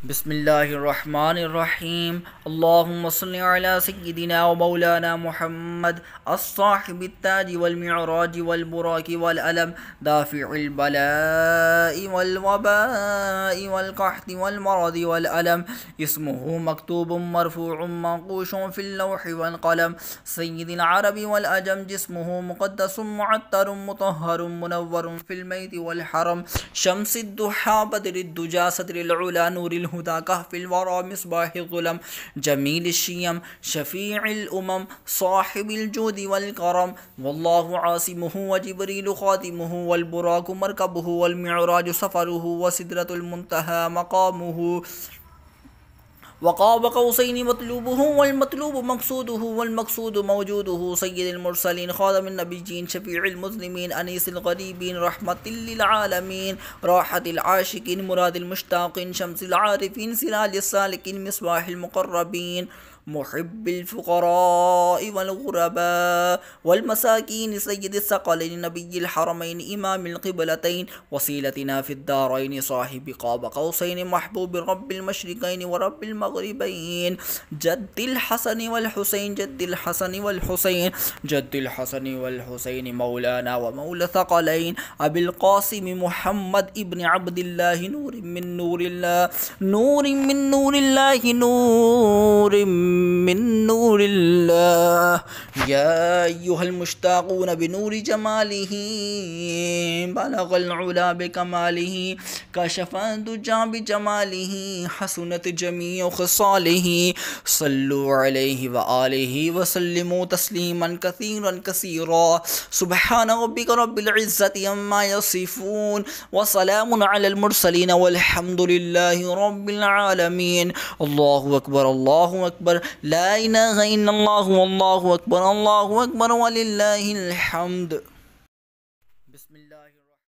बिस्मिल्लाहिर्रहमानिर्रहीम। अल्लाहुम्मा सल्लि अला सय्यिदिना व मौलाना मुहम्मद अस्साहिबित ताज वल मिअराज वल बुराक वल अलम दाफिउल बलाइ वल वबाइ वल क़हति वल मरद वल अलम इस्मुहु मक्तूबुम मरफूउम मंक़ूशुन फिल लौहि वल क़लम सय्यिदिल अरबि वल अजम जिस्मुहु मुक़द्दसुम मुअत्तरुम मुतहहरुम मुनव्वरुम फिल मैति वल हरम शम्सिद दुहा बदरिद दुजा सदरिल उला नूरिल हुदा कहफिल वरा मिस्बाहिल ज़ुलम जमील शियम शफ़ीइल उमम साहिबिल जूदि वल करम वल्लाहु आसिमुहु व जिब्रीलु खातिमुहु वल बुराकु मरकबुहु वल मिअराजु सफ़रुहु व सिदरतुल मुंतहा मक़ामुहु वक़ाब क़ौसैनि मतलूबुहु वल मतलूबु मक़सूदुहु वल मक़सूदु मौजूदुहु सय्यिदुल मुरसलीन ख़ातमुन नबिय्यीन शफ़ीउल मुज़निमीन अनीसिल ग़रीबीन रहमतिल लिल आलमीन राहतिल आशिकीन मुरादिल मुश्ताक़ीन शम्सिल आरिफ़ीन सिराजिस सालिकीन मिस्बाहिल मुक़र्रबीन मुहिब्बिल फ़ुक़राइ वल ग़ुरबा वल मसाकीन सय्यिदिस सकलैन नबिय्यिल हरमैन इमामिल क़िबलतैन वसीलतिना फ़िद दारैन साहिबि क़ाब क़ौसैन महबूबि रब्बिल मशरिक़ैन व रब्बिल मग़रिबैन जद्दिल हसन वल हुसैन जद्दिल हसन वल हुसैन जद्दिल हसन वल हुसैन मौलाना व मौला सकलैन अबिल क़ासिम मुहम्मद इब्न अब्दिल्लाह नूरिन मिन नूरिल्लाह नूरिन मिन नूरिल्लाह नूरिन मिन नूरिल्लाह या अय्युहल मुश्ताक़ून बिनूरि जमालिही बलगल उला बिकमालिही कशफ़द दुजा बिजमालिही हसनत जमीउ ख़िसालिही सल्लु अलैहि व आलिहि व सल्लिमु तस्लीमन कसीरन कसीरा सुब्हान रब्बिक रब्बिल इज़्ज़ति अम्मा यसिफ़ून व सलामुन अलल मुरसलीन वल्हम्दुलिल्लाहि रब्बिल आलमीन। अल्लाहु अकबर ला इलाहा इल्लल्लाहु अल्लाहु अकबर वलिल्लाहिल हम्द। बिस्मिल्लाह।